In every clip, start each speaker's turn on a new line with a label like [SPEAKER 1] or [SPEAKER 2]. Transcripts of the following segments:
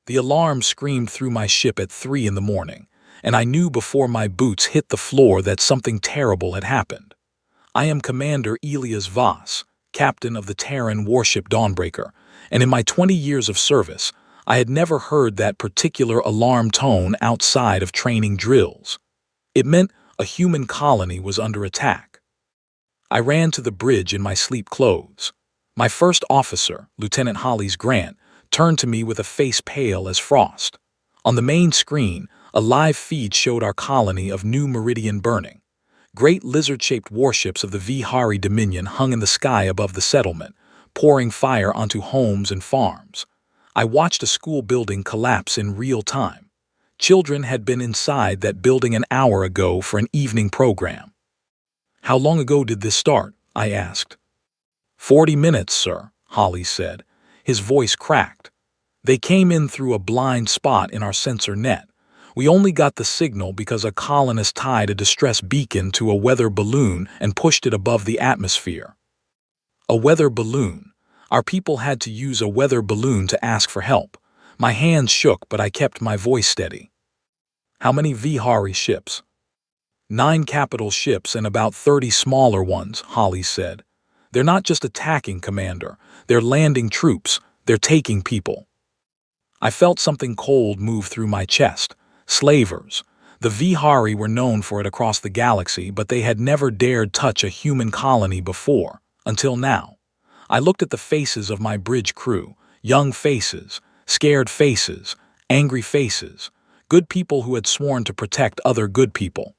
[SPEAKER 1] The alarm screamed through my ship at 3 in the morning, and I knew before my boots hit the floor that something terrible had happened. I am Commander Elias Voss, captain of the Terran warship Dawnbreaker, and in my 20 years of service, I had never heard that particular alarm tone outside of training drills. It meant a human colony was under attack. I ran to the bridge in my sleep clothes. My first officer, Lieutenant Hollis Grant, turned to me with a face pale as frost. On the main screen, a live feed showed our colony of New Meridian burning. Great lizard-shaped warships of the Vihari Dominion hung in the sky above the settlement, pouring fire onto homes and farms. I watched a school building collapse in real time. Children had been inside that building an hour ago for an evening program. "How long ago did this start?" I asked. 40 minutes, sir," Holly said. His voice cracked. "They came in through a blind spot in our sensor net. We only got the signal because a colonist tied a distress beacon to a weather balloon and pushed it above the atmosphere." A weather balloon. Our people had to use a weather balloon to ask for help. My hands shook, but I kept my voice steady. "How many Vihari ships?" 9 capital ships and about 30 smaller ones," Holly said. "They're not just attacking, Commander. They're landing troops. They're taking people." I felt something cold move through my chest. Slavers. The Vihari were known for it across the galaxy, but they had never dared touch a human colony before, until now. I looked at the faces of my bridge crew, young faces, scared faces, angry faces, good people who had sworn to protect other good people.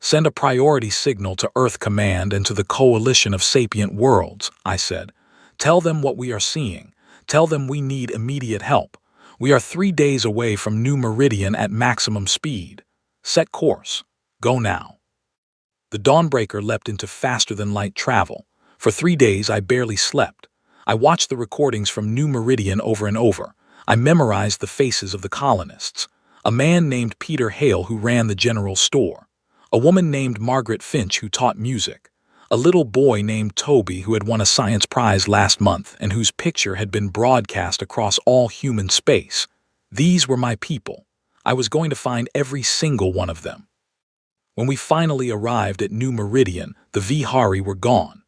[SPEAKER 1] "Send a priority signal to Earth Command and to the Coalition of Sapient Worlds," I said. "Tell them what we are seeing. Tell them we need immediate help. We are 3 days away from New Meridian at maximum speed. Set course. Go now." The Dawnbreaker leapt into faster-than-light travel. For 3 days I barely slept. I watched the recordings from New Meridian over and over. I memorized the faces of the colonists. A man named Peter Hale who ran the general store. A woman named Margaret Finch who taught music. A little boy named Toby who had won a science prize last month and whose picture had been broadcast across all human space. These were my people. I was going to find every single one of them. When we finally arrived at New Meridian, the Vihari were gone.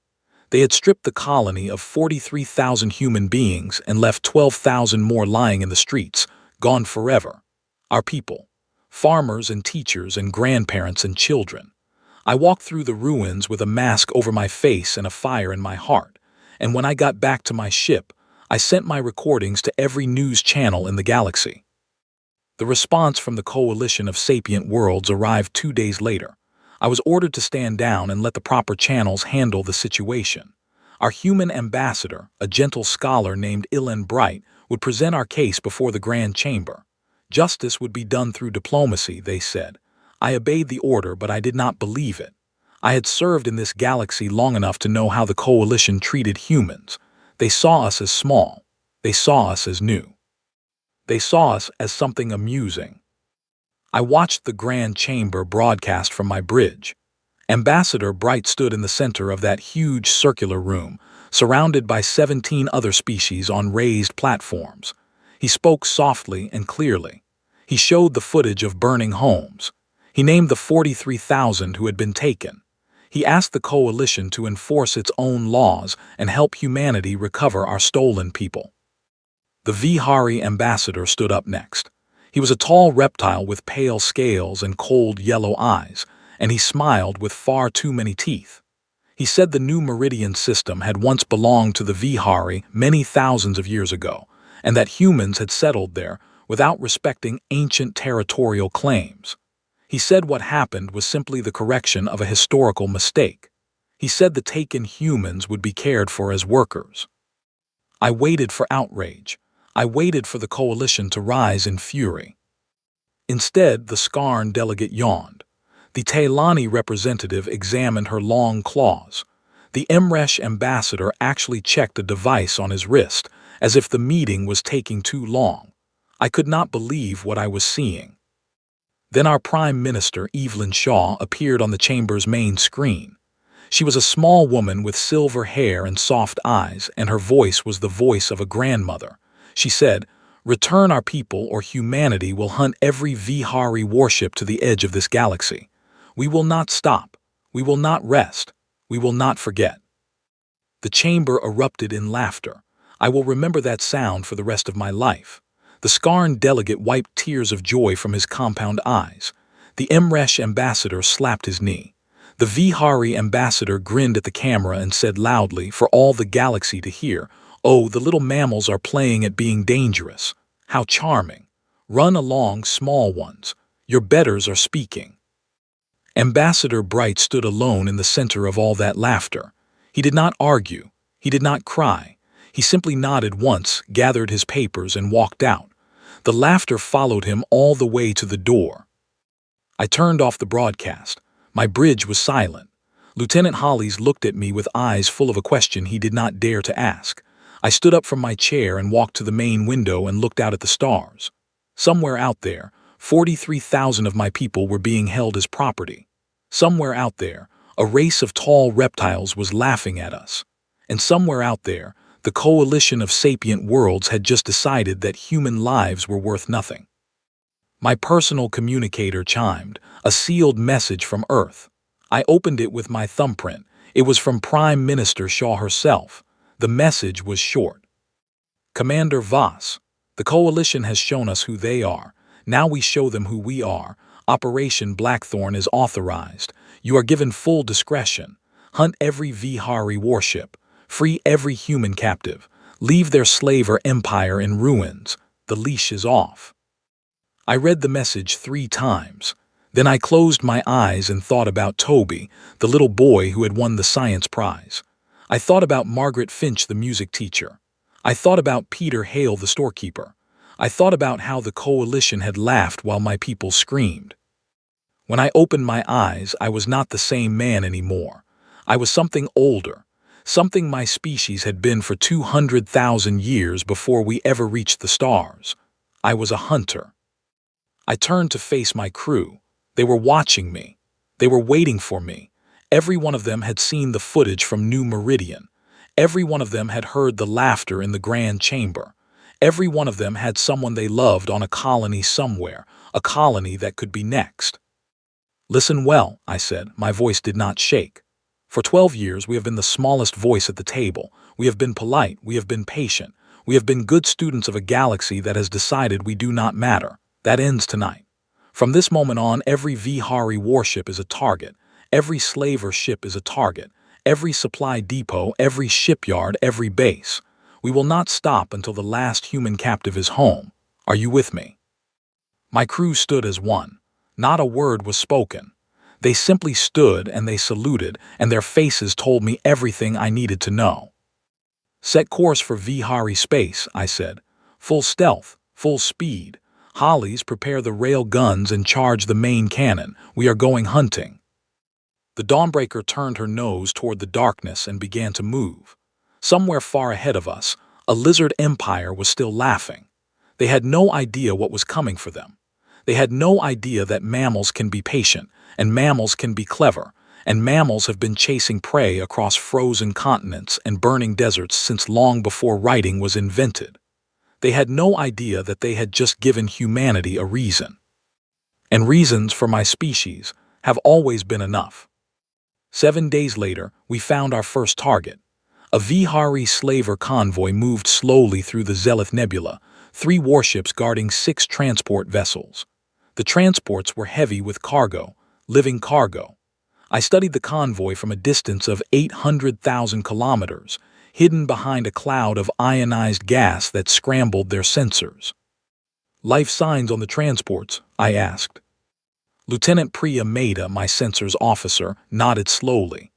[SPEAKER 1] They had stripped the colony of 43,000 human beings and left 12,000 more lying in the streets, gone forever. Our people. Farmers and teachers and grandparents and children. I walked through the ruins with a mask over my face and a fire in my heart, and when I got back to my ship, I sent my recordings to every news channel in the galaxy. The response from the Coalition of Sapient Worlds arrived 2 days later. I was ordered to stand down and let the proper channels handle the situation. Our human ambassador, a gentle scholar named Ilan Bright, would present our case before the Grand Chamber. Justice would be done through diplomacy, they said. I obeyed the order, but I did not believe it. I had served in this galaxy long enough to know how the Coalition treated humans. They saw us as small. They saw us as new. They saw us as something amusing. I watched the Grand Chamber broadcast from my bridge. Ambassador Bright stood in the center of that huge circular room, surrounded by 17 other species on raised platforms. He spoke softly and clearly. He showed the footage of burning homes. He named the 43,000 who had been taken. He asked the Coalition to enforce its own laws and help humanity recover our stolen people. The Vihari ambassador stood up next. He was a tall reptile with pale scales and cold yellow eyes, and he smiled with far too many teeth. He said the New Meridian system had once belonged to the Vihari many thousands of years ago, and that humans had settled there without respecting ancient territorial claims. He said what happened was simply the correction of a historical mistake. He said the taken humans would be cared for as workers. I waited for outrage. I waited for the Coalition to rise in fury. Instead, the Skarn delegate yawned. The Taylani representative examined her long claws. The Emresh ambassador actually checked a device on his wrist, as if the meeting was taking too long. I could not believe what I was seeing. Then our Prime Minister, Evelyn Shaw, appeared on the chamber's main screen. She was a small woman with silver hair and soft eyes, and her voice was the voice of a grandmother. She said, Return our people or humanity will hunt every Vihari warship to the edge of this galaxy. We will not stop. We will not rest. We will not forget. The chamber erupted in laughter. I will remember that sound for the rest of my life. The Skarn delegate wiped tears of joy from his compound eyes. The Mresh ambassador slapped his knee. The Vihari ambassador grinned at the camera and said loudly, for all the galaxy to hear, "Oh, the little mammals are playing at being dangerous. How charming. Run along, small ones. Your betters are speaking." Ambassador Bright stood alone in the center of all that laughter. He did not argue. He did not cry. He simply nodded once, gathered his papers, and walked out. The laughter followed him all the way to the door. I turned off the broadcast. My bridge was silent. Lieutenant Hollies looked at me with eyes full of a question he did not dare to ask. I stood up from my chair and walked to the main window and looked out at the stars. Somewhere out there, 43,000 of my people were being held as property. Somewhere out there, a race of tall reptiles was laughing at us. And somewhere out there, the coalition of sapient worlds had just decided that human lives were worth nothing. My personal communicator chimed, a sealed message from Earth. I opened it with my thumbprint. It was from Prime Minister Shaw herself. The message was short. "Commander Voss, the coalition has shown us who they are. Now we show them who we are. Operation Blackthorn is authorized. You are given full discretion. Hunt every Vihari warship. Free every human captive. Leave their slaver empire in ruins. The leash is off." I read the message 3 times. Then I closed my eyes and thought about Toby, the little boy who had won the science prize. I thought about Margaret Finch, the music teacher. I thought about Peter Hale, the storekeeper. I thought about how the coalition had laughed while my people screamed. When I opened my eyes, I was not the same man anymore. I was something older, something my species had been for 200,000 years before we ever reached the stars. I was a hunter. I turned to face my crew. They were watching me. They were waiting for me. Every one of them had seen the footage from New Meridian. Every one of them had heard the laughter in the Grand Chamber. Every one of them had someone they loved on a colony somewhere, a colony that could be next. "Listen well," I said. My voice did not shake. "For 12 years we have been the smallest voice at the table. We have been polite. We have been patient. We have been good students of a galaxy that has decided we do not matter. That ends tonight. From this moment on, every Vihari warship is a target. Every slaver ship is a target. Every supply depot, every shipyard, every base. We will not stop until the last human captive is home. Are you with me?" My crew stood as one. Not a word was spoken. They simply stood and they saluted, and their faces told me everything I needed to know. "Set course for Vihari space," I said. "Full stealth, full speed. Hollies, prepare the rail guns and charge the main cannon. We are going hunting." The Dawnbreaker turned her nose toward the darkness and began to move. Somewhere far ahead of us, a lizard empire was still laughing. They had no idea what was coming for them. They had no idea that mammals can be patient, and mammals can be clever, and mammals have been chasing prey across frozen continents and burning deserts since long before writing was invented. They had no idea that they had just given humanity a reason. And reasons for my species have always been enough. 7 days later, we found our first target. A Vihari slaver convoy moved slowly through the Zelith Nebula, 3 warships guarding 6 transport vessels. The transports were heavy with cargo, living cargo. I studied the convoy from a distance of 800,000 kilometers, hidden behind a cloud of ionized gas that scrambled their sensors. "Life signs on the transports?" I asked. Lieutenant Priya Mehta, my sensors officer, nodded slowly.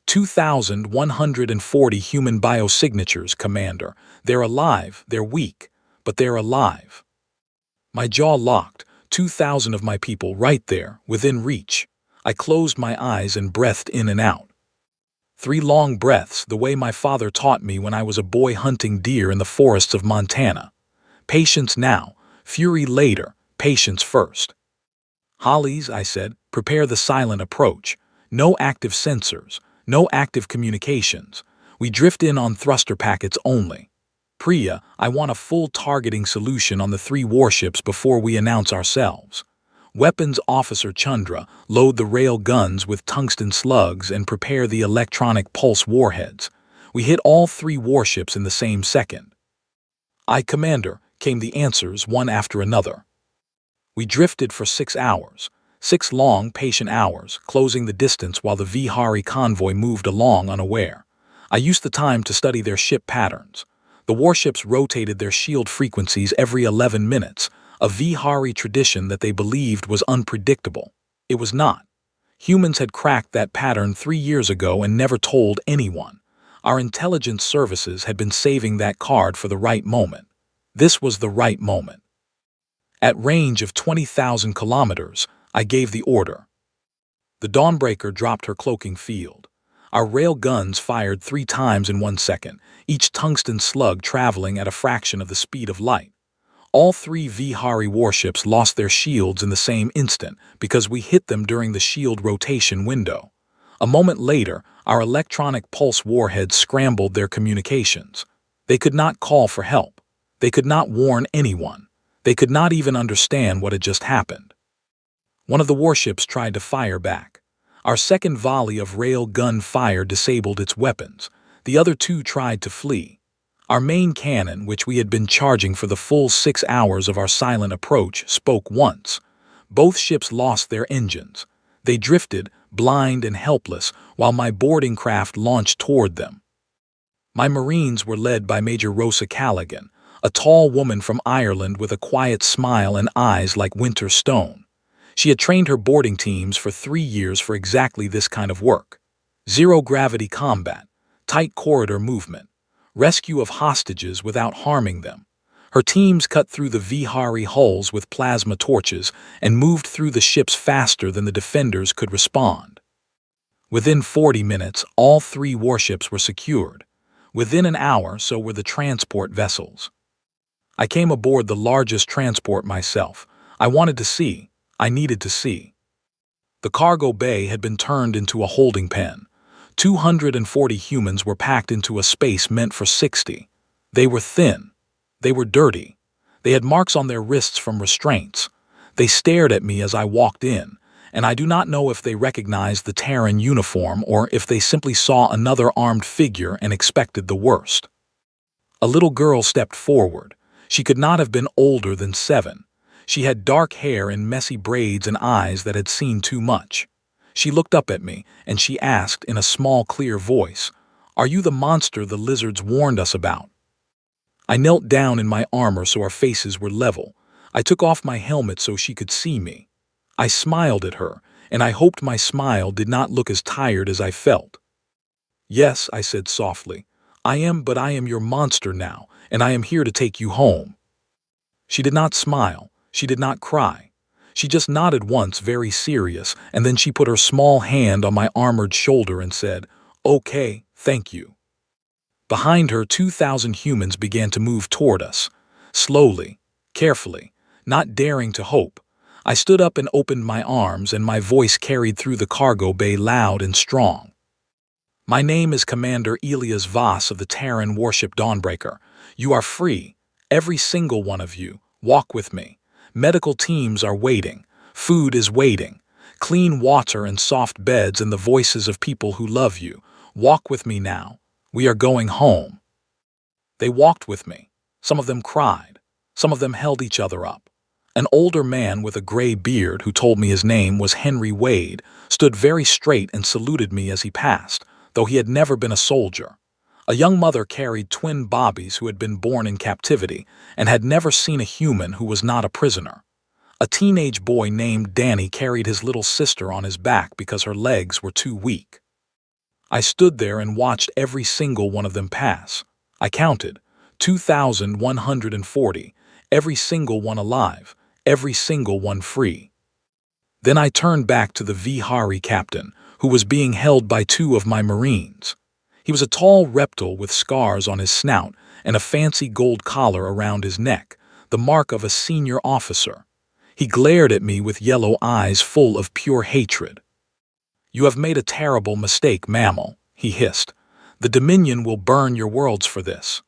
[SPEAKER 1] 2,140 human biosignatures, Commander. They're alive, they're weak, but they're alive. My jaw locked. 2,000 of my people right there, within reach. I closed my eyes and breathed in and out. 3 long breaths, the way my father taught me when I was a boy hunting deer in the forests of Montana. Patience now, fury later, patience first. "Hollies," I said, "prepare the silent approach. No active sensors, no active communications. We drift in on thruster packets only." Priya, I want a full targeting solution on the 3 warships before we announce ourselves. Weapons Officer Chandra, load the rail guns with tungsten slugs and prepare the electronic pulse warheads. We hit all 3 warships in the same second. Aye, Commander, came the answers one after another. We drifted for 6 hours. 6 long, patient hours, closing the distance while the Vihari convoy moved along unaware. I used the time to study their ship patterns. The warships rotated their shield frequencies every 11 minutes, a Vihari tradition that they believed was unpredictable. It was not. Humans had cracked that pattern 3 years ago and never told anyone. Our intelligence services had been saving that card for the right moment. This was the right moment. At range of 20,000 kilometers, I gave the order. The Dawnbreaker dropped her cloaking field. Our rail guns fired 3 times in 1 second, each tungsten slug traveling at a fraction of the speed of light. All 3 Vihari warships lost their shields in the same instant because we hit them during the shield rotation window. A moment later, our electronic pulse warheads scrambled their communications. They could not call for help. They could not warn anyone. They could not even understand what had just happened. One of the warships tried to fire back. Our second volley of rail gun fire disabled its weapons. The other 2 tried to flee. Our main cannon, which we had been charging for the full 6 hours of our silent approach, spoke once. Both ships lost their engines. They drifted, blind and helpless, while my boarding craft launched toward them. My Marines were led by Major Rosa Callaghan, a tall woman from Ireland with a quiet smile and eyes like winter stone. She had trained her boarding teams for 3 years for exactly this kind of work. Zero-gravity combat, tight corridor movement, rescue of hostages without harming them. Her teams cut through the Vihari hulls with plasma torches and moved through the ships faster than the defenders could respond. Within 40 minutes, all 3 warships were secured. Within an hour, so were the transport vessels. I came aboard the largest transport myself. I wanted to see. I needed to see. The cargo bay had been turned into a holding pen. 240 humans were packed into a space meant for 60. They were thin. They were dirty. They had marks on their wrists from restraints. They stared at me as I walked in, and I do not know if they recognized the Terran uniform or if they simply saw another armed figure and expected the worst. A little girl stepped forward. She could not have been older than 7. She had dark hair and messy braids and eyes that had seen too much. She looked up at me, and she asked in a small, clear voice, "Are you the monster the lizards warned us about?" I knelt down in my armor so our faces were level. I took off my helmet so she could see me. I smiled at her, and I hoped my smile did not look as tired as I felt. "Yes," I said softly, "I am, but I am your monster now, and I am here to take you home." She did not smile. She did not cry. She just nodded once, very serious, and then she put her small hand on my armored shoulder and said, "Okay, thank you." Behind her, 2,000 humans began to move toward us. Slowly, carefully, not daring to hope. I stood up and opened my arms, and my voice carried through the cargo bay loud and strong. "My name is Commander Elias Voss of the Terran warship Dawnbreaker. You are free, every single one of you. Walk with me. Medical teams are waiting. Food is waiting. Clean water and soft beds and the voices of people who love you. Walk with me now. We are going home." They walked with me. Some of them cried. Some of them held each other up. An older man with a gray beard, who told me his name was Henry Wade, stood very straight and saluted me as he passed, though he had never been a soldier. A young mother carried twin Bobbies who had been born in captivity and had never seen a human who was not a prisoner. A teenage boy named Danny carried his little sister on his back because her legs were too weak. I stood there and watched every single one of them pass. I counted, 2,140, every single one alive, every single one free. Then I turned back to the Vihari captain, who was being held by 2 of my Marines. He was a tall reptile with scars on his snout and a fancy gold collar around his neck, the mark of a senior officer. He glared at me with yellow eyes full of pure hatred. "You have made a terrible mistake, mammal," he hissed. "The Dominion will burn your worlds for this."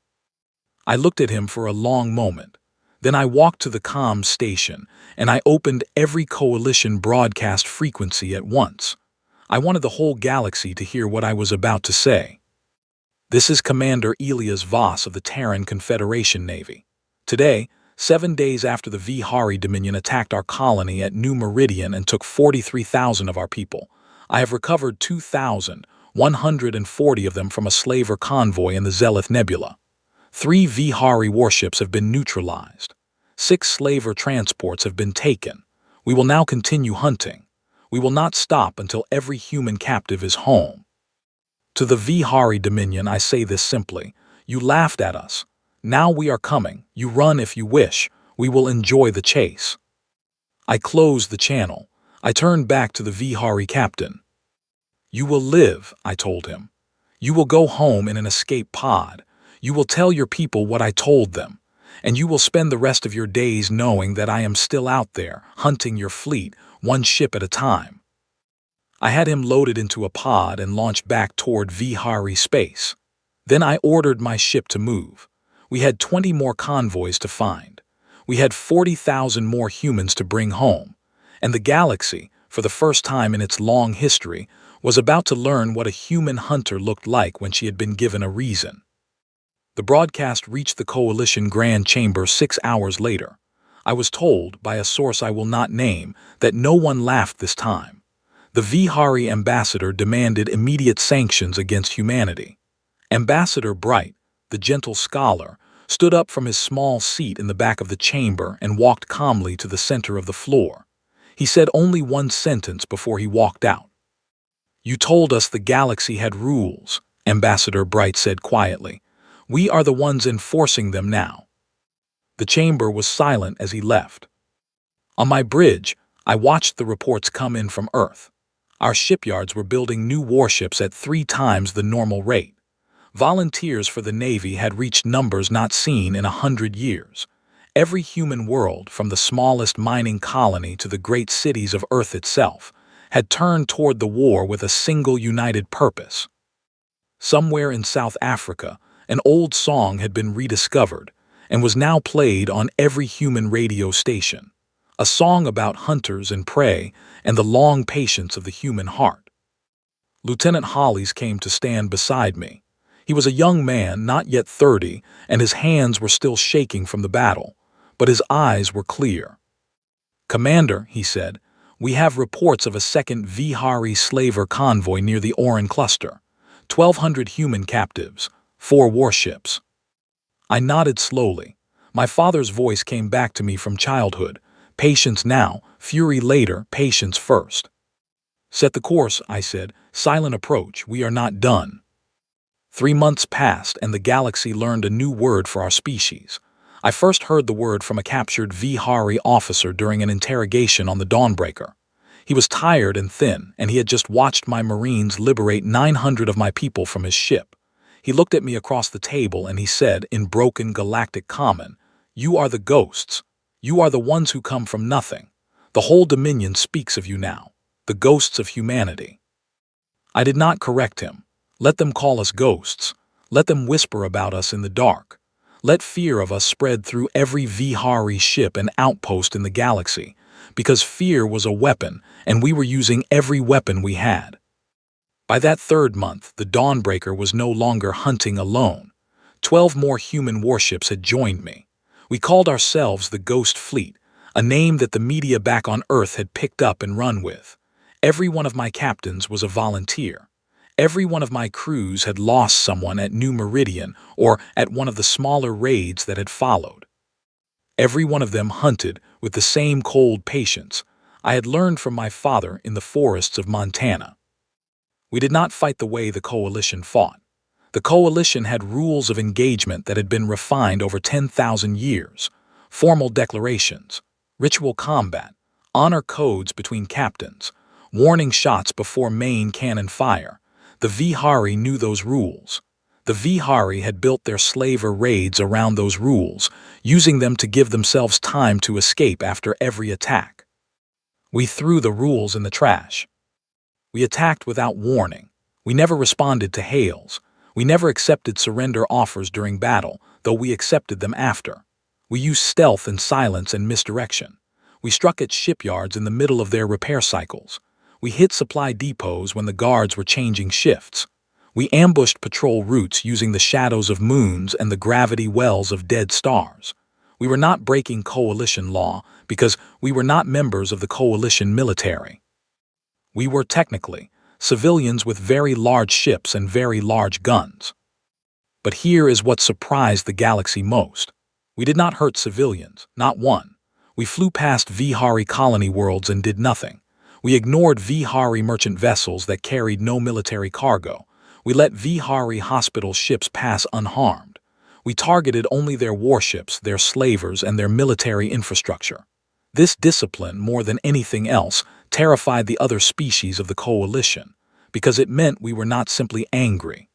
[SPEAKER 1] I looked at him for a long moment. Then I walked to the comm station, and I opened every coalition broadcast frequency at once. I wanted the whole galaxy to hear what I was about to say. This is Commander Elias Voss of the Terran Confederation Navy. Today, 7 days after the Vihari Dominion attacked our colony at New Meridian and took 43,000 of our people, I have recovered 2,140 of them from a slaver convoy in the Zelith Nebula. 3 Vihari warships have been neutralized. 6 slaver transports have been taken. We will now continue hunting. We will not stop until every human captive is home. To the Vihari Dominion I say this simply. You laughed at us. Now we are coming. You run if you wish. We will enjoy the chase. I closed the channel. I turned back to the Vihari captain. You will live, I told him. You will go home in an escape pod. You will tell your people what I told them. And you will spend the rest of your days knowing that I am still out there, hunting your fleet, one ship at a time. I had him loaded into a pod and launched back toward Vihari space. Then I ordered my ship to move. We had 20 more convoys to find. We had 40,000 more humans to bring home. And the galaxy, for the first time in its long history, was about to learn what a human hunter looked like when she had been given a reason. The broadcast reached the Coalition Grand Chamber 6 hours later. I was told, by a source I will not name, that no one laughed this time. The Vihari ambassador demanded immediate sanctions against humanity. Ambassador Bright, the gentle scholar, stood up from his small seat in the back of the chamber and walked calmly to the center of the floor. He said only one sentence before he walked out. You told us the galaxy had rules, Ambassador Bright said quietly. We are the ones enforcing them now. The chamber was silent as he left. On my bridge, I watched the reports come in from Earth. Our shipyards were building new warships at 3 times the normal rate. Volunteers for the Navy had reached numbers not seen in 100 years. Every human world, from the smallest mining colony to the great cities of Earth itself, had turned toward the war with a single united purpose. Somewhere in South Africa, an old song had been rediscovered and was now played on every human radio station. A song about hunters and prey and the long patience of the human heart. Lieutenant Hollies came to stand beside me. He was a young man, not yet 30, and his hands were still shaking from the battle, but his eyes were clear. Commander, he said, we have reports of a second Vihari slaver convoy near the Oran cluster. 1,200 human captives, 4 warships. I nodded slowly. My father's voice came back to me from childhood. Patience now, fury later, patience first. Set the course, I said. Silent approach, we are not done. 3 months passed and the galaxy learned a new word for our species. I first heard the word from a captured Vihari officer during an interrogation on the Dawnbreaker. He was tired and thin, and he had just watched my Marines liberate 900 of my people from his ship. He looked at me across the table and he said, in broken galactic common, "You are the ghosts. You are the ones who come from nothing. The whole Dominion speaks of you now, the ghosts of humanity." I did not correct him. Let them call us ghosts. Let them whisper about us in the dark. Let fear of us spread through every Vihari ship and outpost in the galaxy, because fear was a weapon, and we were using every weapon we had. By that 3rd month, the Dawnbreaker was no longer hunting alone. 12 more human warships had joined me. We called ourselves the Ghost Fleet, a name that the media back on Earth had picked up and run with. Every one of my captains was a volunteer. Every one of my crews had lost someone at New Meridian or at one of the smaller raids that had followed. Every one of them hunted with the same cold patience I had learned from my father in the forests of Montana. We did not fight the way the Coalition fought. The Coalition had rules of engagement that had been refined over 10,000 years, formal declarations, ritual combat, honor codes between captains, warning shots before main cannon fire. The Vihari knew those rules. The Vihari had built their slaver raids around those rules, using them to give themselves time to escape after every attack. We threw the rules in the trash. We attacked without warning. We never responded to hails. We never accepted surrender offers during battle. though we accepted them after. We used stealth and silence and misdirection. We struck at shipyards in the middle of their repair cycles. We hit supply depots when the guards were changing shifts. We ambushed patrol routes using the shadows of moons and the gravity wells of dead stars. We were not breaking coalition law because we were not members of the coalition military. We were technically civilians with very large ships and very large guns. But here is what surprised the galaxy most. We did not hurt civilians, not one. We flew past Vihari colony worlds and did nothing. We ignored Vihari merchant vessels that carried no military cargo. We let Vihari hospital ships pass unharmed. We targeted only their warships, their slavers, and their military infrastructure. This discipline, more than anything else, terrified the other species of the coalition, because it meant we were not simply angry.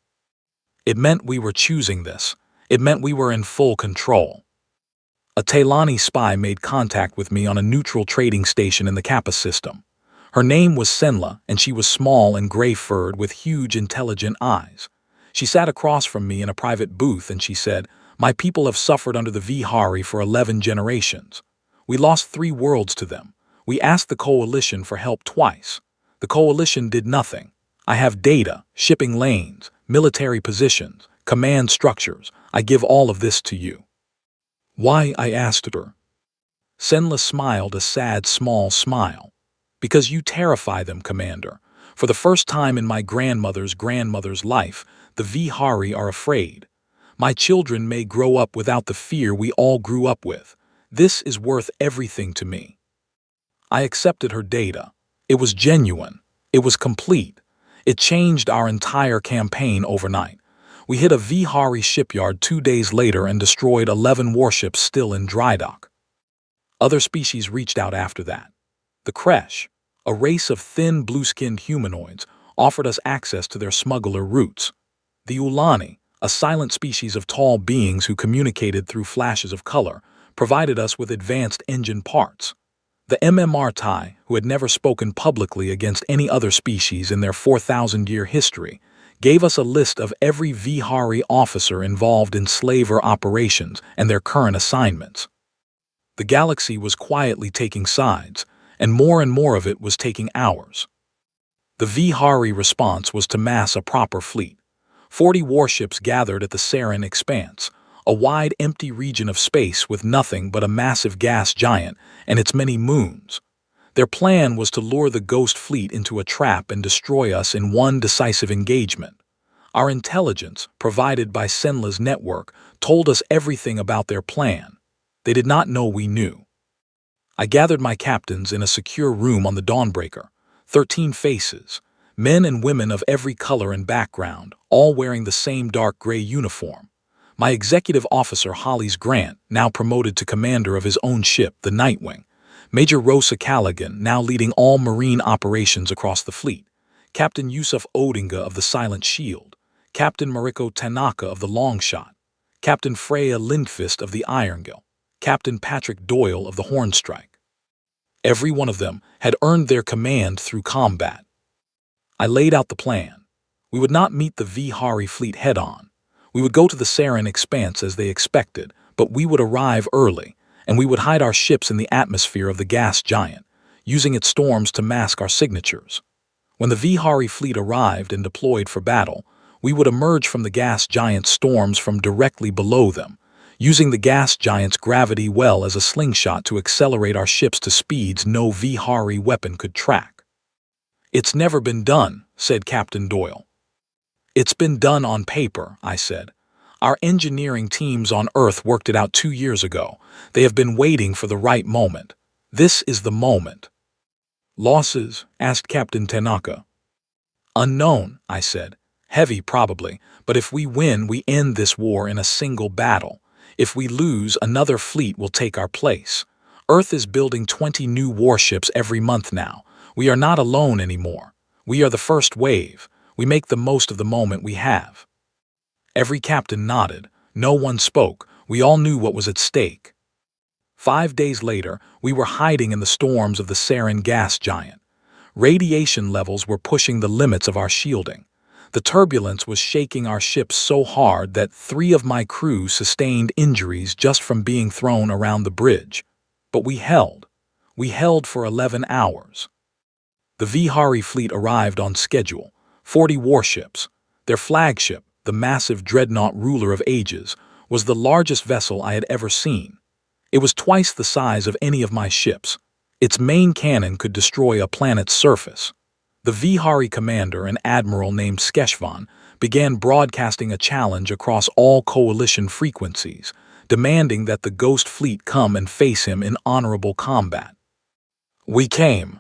[SPEAKER 1] It meant we were choosing this. It meant we were in full control. A Taylani spy made contact with me on a neutral trading station in the Kappa system. Her name was Senla, and she was small and gray-furred with huge, intelligent eyes. She sat across from me in a private booth and she said, "My people have suffered under the Vihari for 11 generations. We lost 3 worlds to them. We asked the Coalition for help twice. The Coalition did nothing. I have data, shipping lanes, military positions, command structures. I give all of this to you." "Why?" I asked her. Senla smiled a sad, small smile. "Because you terrify them, Commander. For the first time in my grandmother's life, the Vihari are afraid. My children may grow up without the fear we all grew up with. This is worth everything to me." I accepted her data. It was genuine. It was complete. It changed our entire campaign overnight. We hit a Vihari shipyard 2 days later and destroyed 11 warships still in dry dock. Other species reached out after that. The Kresh, a race of thin, blue-skinned humanoids, offered us access to their smuggler routes. The Ulani, a silent species of tall beings who communicated through flashes of color, provided us with advanced engine parts. The MMR Tai, who had never spoken publicly against any other species in their 4,000-year history, gave us a list of every Vihari officer involved in slaver operations and their current assignments. The galaxy was quietly taking sides, and more of it was taking ours. The Vihari response was to mass a proper fleet. 40 warships gathered at the Sarin Expanse, a wide, empty region of space with nothing but a massive gas giant and its many moons. Their plan was to lure the Ghost Fleet into a trap and destroy us in one decisive engagement. Our intelligence, provided by Senla's network, told us everything about their plan. They did not know we knew. I gathered my captains in a secure room on the Dawnbreaker. 13 faces, men and women of every color and background, all wearing the same dark gray uniform. My executive officer Hollis Grant, now promoted to commander of his own ship, the Nightwing. Major Rosa Callaghan, now leading all marine operations across the fleet. Captain Yusuf Odinga of the Silent Shield. Captain Mariko Tanaka of the Longshot. Captain Freya Lindqvist of the Irongill. Captain Patrick Doyle of the Hornstrike. Every one of them had earned their command through combat. I laid out the plan. We would not meet the Vihari fleet head-on. We would go to the Sarin Expanse as they expected, but we would arrive early, and we would hide our ships in the atmosphere of the gas giant, using its storms to mask our signatures. When the Vihari fleet arrived and deployed for battle, we would emerge from the gas giant's storms from directly below them, using the gas giant's gravity well as a slingshot to accelerate our ships to speeds no Vihari weapon could track. "It's never been done," said Captain Doyle. "It's been done on paper," I said. "Our engineering teams on Earth worked it out 2 years ago. They have been waiting for the right moment. This is the moment." "Losses?" asked Captain Tanaka. "Unknown," I said. "Heavy, probably, but if we win, we end this war in a single battle. If we lose, another fleet will take our place. Earth is building 20 new warships every month now. We are not alone anymore. We are the first wave. We make the most of the moment we have." Every captain nodded. No one spoke. We all knew what was at stake. 5 days later, we were hiding in the storms of the Sarin gas giant. Radiation levels were pushing the limits of our shielding. The turbulence was shaking our ship so hard that 3 of my crew sustained injuries just from being thrown around the bridge. But we held. We held for 11 hours. The Vihari fleet arrived on schedule, 40 warships. Their flagship, the massive dreadnought Ruler of Ages, was the largest vessel I had ever seen. It was twice the size of any of my ships. Its main cannon could destroy a planet's surface. The Vihari commander, an admiral named Skeshvan, began broadcasting a challenge across all coalition frequencies, demanding that the Ghost Fleet come and face him in honorable combat. We came,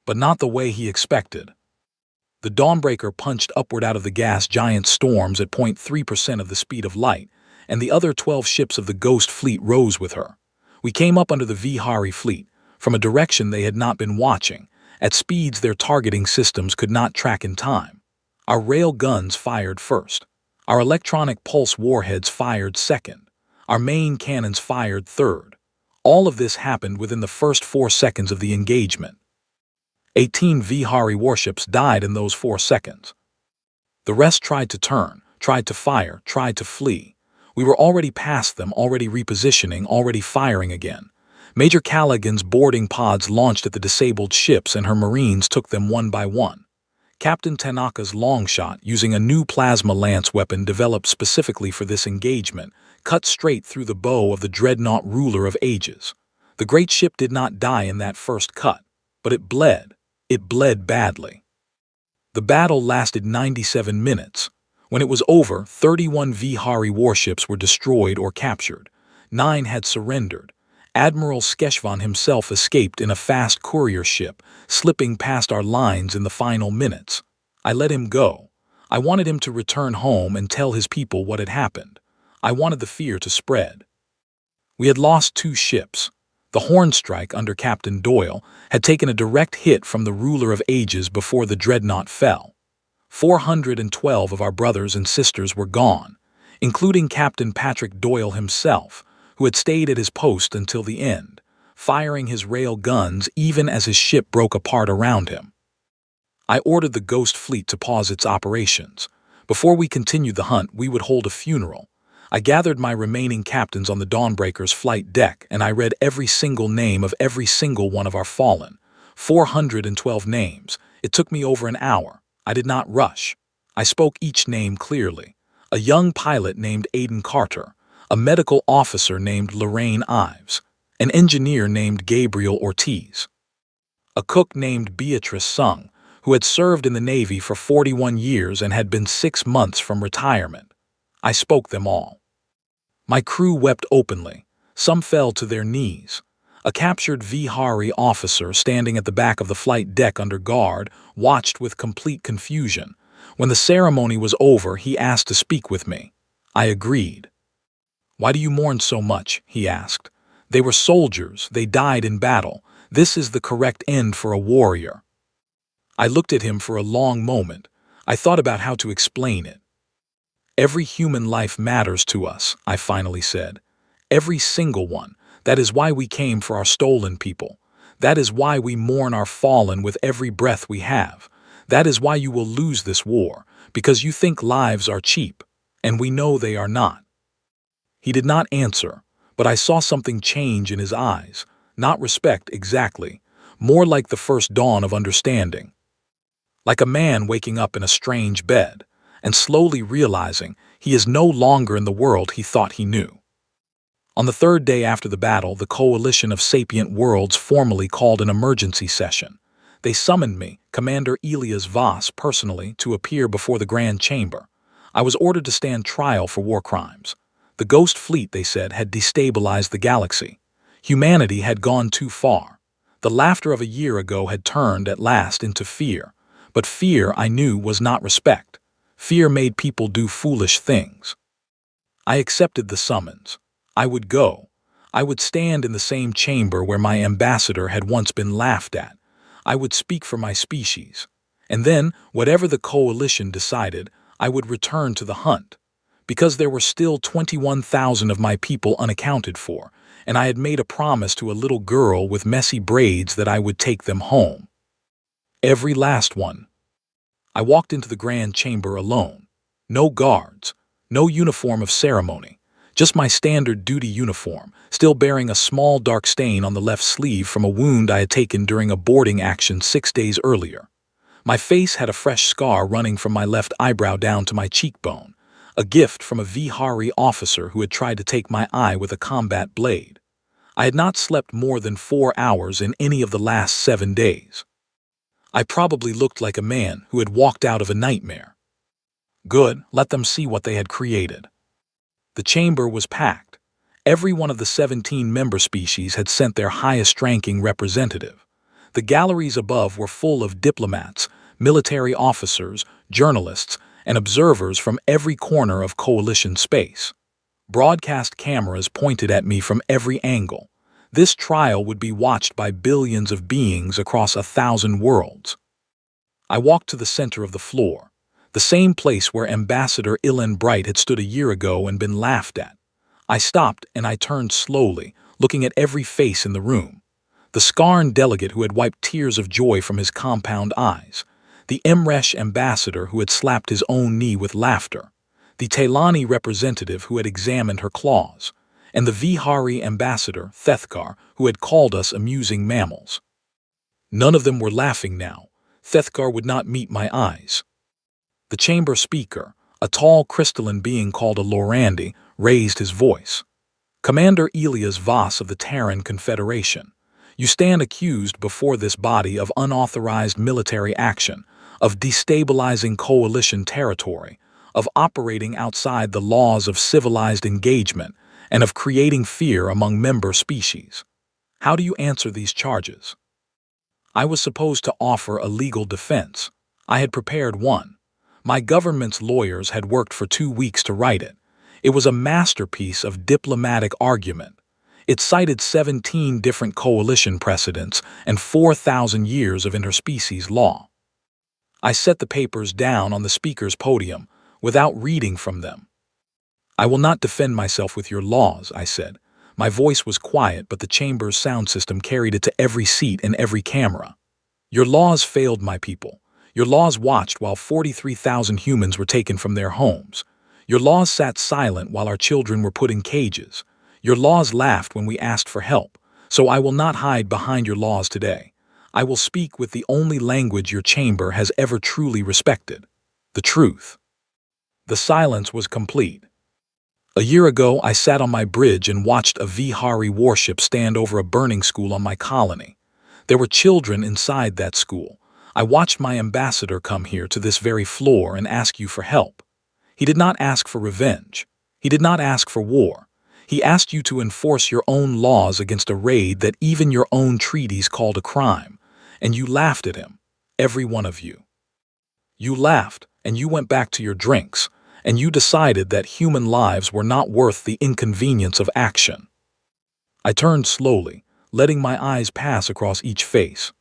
[SPEAKER 1] but not the way he expected. The Dawnbreaker punched upward out of the gas giant storms at 0.3% of the speed of light, and the other 12 ships of the Ghost Fleet rose with her. We came up under the Vihari fleet, from a direction they had not been watching, at speeds their targeting systems could not track in time. Our rail guns fired first. Our electronic pulse warheads fired second. Our main cannons fired third. All of this happened within the first 4 seconds of the engagement. 18 Vihari warships died in those 4 seconds. The rest tried to turn, tried to fire, tried to flee. We were already past them, already repositioning, already firing again. Major Callaghan's boarding pods launched at the disabled ships and her marines took them one by one. Captain Tanaka's longshot, using a new plasma lance weapon developed specifically for this engagement, cut straight through the bow of the dreadnought Ruler of Ages. The great ship did not die in that first cut, but it bled. It bled badly. The battle lasted 97 minutes. When it was over, 31 Vihari warships were destroyed or captured. 9 had surrendered. Admiral Skeshvan himself escaped in a fast courier ship, slipping past our lines in the final minutes. I let him go. I wanted him to return home and tell his people what had happened. I wanted the fear to spread. We had lost 2 ships. The Hornstrike, under Captain Doyle, had taken a direct hit from the Ruler of Ages before the dreadnought fell. 412 of our brothers and sisters were gone, including Captain Patrick Doyle himself, who had stayed at his post until the end, firing his rail guns even as his ship broke apart around him. I ordered the Ghost Fleet to pause its operations. Before we continued the hunt, we would hold a funeral. I gathered my remaining captains on the Dawnbreaker's flight deck, and I read every single name of every single one of our fallen. 412 names. It took me over an hour. I did not rush. I spoke each name clearly. A young pilot named Aiden Carter, a medical officer named Lorraine Ives, an engineer named Gabriel Ortiz, a cook named Beatrice Sung, who had served in the Navy for 41 years and had been 6 months from retirement. I spoke them all. My crew wept openly. Some fell to their knees. A captured Vihari officer standing at the back of the flight deck under guard watched with complete confusion. When the ceremony was over, he asked to speak with me. I agreed. "Why do you mourn so much?" he asked. "They were soldiers. They died in battle. This is the correct end for a warrior." I looked at him for a long moment. I thought about how to explain it. "Every human life matters to us," I finally said. "Every single one. That is why we came for our stolen people. That is why we mourn our fallen with every breath we have. That is why you will lose this war, because you think lives are cheap, and we know they are not." He did not answer, but I saw something change in his eyes. Not respect exactly, more like the first dawn of understanding. Like a man waking up in a strange bed and slowly realizing he is no longer in the world he thought he knew. On the 3rd day after the battle, the Coalition of Sapient Worlds formally called an emergency session. They summoned me, Commander Elias Voss, personally, to appear before the Grand Chamber. I was ordered to stand trial for war crimes. The Ghost Fleet, they said, had destabilized the galaxy. Humanity had gone too far. The laughter of a year ago had turned, at last, into fear. But fear, I knew, was not respect. Fear made people do foolish things. I accepted the summons. I would go. I would stand in the same chamber where my ambassador had once been laughed at. I would speak for my species. And then, whatever the coalition decided, I would return to the hunt. Because there were still 21,000 of my people unaccounted for, and I had made a promise to a little girl with messy braids that I would take them home. Every last one. I walked into the grand chamber alone. No guards, no uniform of ceremony, just my standard duty uniform, still bearing a small dark stain on the left sleeve from a wound I had taken during a boarding action 6 days earlier. My face had a fresh scar running from my left eyebrow down to my cheekbone, a gift from a Vihari officer who had tried to take my eye with a combat blade. I had not slept more than 4 hours in any of the last 7 days. I probably looked like a man who had walked out of a nightmare. Good, let them see what they had created. The chamber was packed. Every one of the 17 member species had sent their highest-ranking representative. The galleries above were full of diplomats, military officers, journalists, and observers from every corner of coalition space. Broadcast cameras pointed at me from every angle. This trial would be watched by billions of beings across 1,000 worlds. I walked to the center of the floor, the same place where Ambassador Ilan Bright had stood a year ago and been laughed at. I stopped and I turned slowly, looking at every face in the room. The Skarn delegate who had wiped tears of joy from his compound eyes, the Emresh ambassador who had slapped his own knee with laughter, the Tailani representative who had examined her claws, and the Vihari ambassador, Thethkar, who had called us amusing mammals. None of them were laughing now. Thethkar would not meet my eyes. The chamber speaker, a tall crystalline being called a Lorandi, raised his voice. Commander Elias Voss of the Terran Confederation, you stand accused before this body of unauthorized military action, of destabilizing coalition territory, of operating outside the laws of civilized engagement, and of creating fear among member species. How do you answer these charges? I was supposed to offer a legal defense. I had prepared one. My government's lawyers had worked for 2 weeks to write it. It was a masterpiece of diplomatic argument. It cited 17 different coalition precedents and 4,000 years of interspecies law. I set the papers down on the speaker's podium without reading from them. I will not defend myself with your laws, I said. My voice was quiet, but the chamber's sound system carried it to every seat and every camera. Your laws failed my people. Your laws watched while 43,000 humans were taken from their homes. Your laws sat silent while our children were put in cages. Your laws laughed when we asked for help. So I will not hide behind your laws today. I will speak with the only language your chamber has ever truly respected: the truth. The silence was complete. A year ago, I sat on my bridge and watched a Vihari warship stand over a burning school on my colony. There were children inside that school. I watched my ambassador come here to this very floor and ask you for help. He did not ask for revenge. He did not ask for war. He asked you to enforce your own laws against a raid that even your own treaties called a crime. And you laughed at him, every one of you. You laughed, and you went back to your drinks, and you decided that human lives were not worth the inconvenience of action. I turned slowly, letting my eyes pass across each face.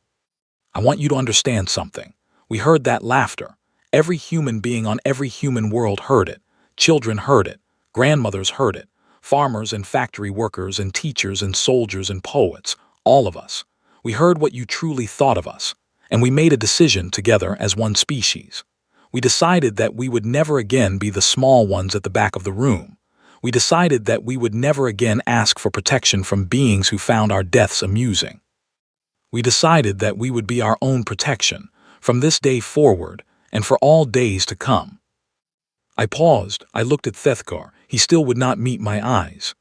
[SPEAKER 1] I want you to understand something. We heard that laughter. Every human being on every human world heard it. Children heard it. Grandmothers heard it. Farmers and factory workers and teachers and soldiers and poets, all of us. We heard what you truly thought of us, and we made a decision together as one species. We decided that we would never again be the small ones at the back of the room. We decided that we would never again ask for protection from beings who found our deaths amusing. We decided that we would be our own protection, from this day forward, and for all days to come. I paused. I looked at Thethkar. He still would not meet my eyes.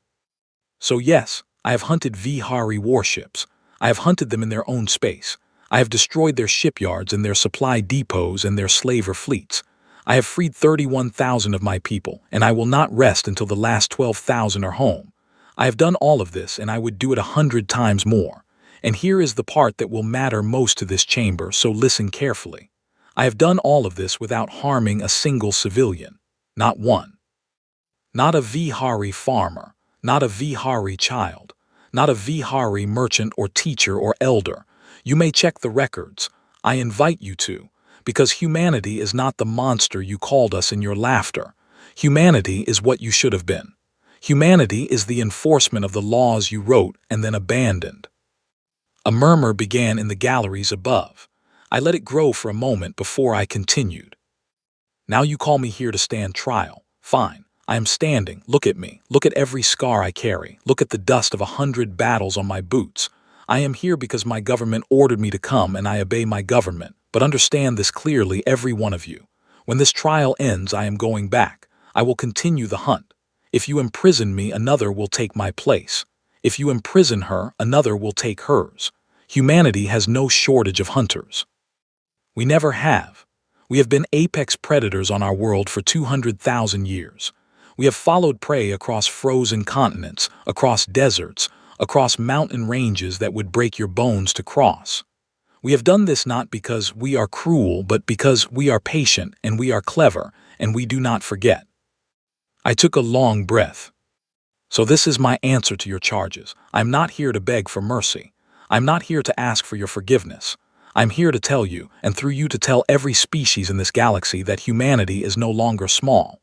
[SPEAKER 1] So yes, I have hunted Vihari warships. I have hunted them in their own space. I have destroyed their shipyards and their supply depots and their slaver fleets. I have freed 31,000 of my people, and I will not rest until the last 12,000 are home. I have done all of this, and I would do it 100 times more. And here is the part that will matter most to this chamber, so listen carefully. I have done all of this without harming a single civilian. Not one. Not a Vihari farmer, not a Vihari child, not a Vihari merchant or teacher or elder. You may check the records. I invite you to, because humanity is not the monster you called us in your laughter. Humanity is what you should have been. Humanity is the enforcement of the laws you wrote and then abandoned. A murmur began in the galleries above. I let it grow for a moment before I continued. Now you call me here to stand trial. Fine. I am standing. Look at me. Look at every scar I carry. Look at the dust of 100 battles on my boots. I am here because my government ordered me to come, and I obey my government. But understand this clearly, every one of you. When this trial ends, I am going back. I will continue the hunt. If you imprison me, another will take my place. If you imprison her, another will take hers. Humanity has no shortage of hunters. We never have. We have been apex predators on our world for 200,000 years. We have followed prey across frozen continents, across deserts, across mountain ranges that would break your bones to cross. We have done this not because we are cruel, but because we are patient and we are clever, and we do not forget. I took a long breath. So this is my answer to your charges. I'm not here to beg for mercy. I'm not here to ask for your forgiveness. I'm here to tell you, and through you to tell every species in this galaxy, that humanity is no longer small.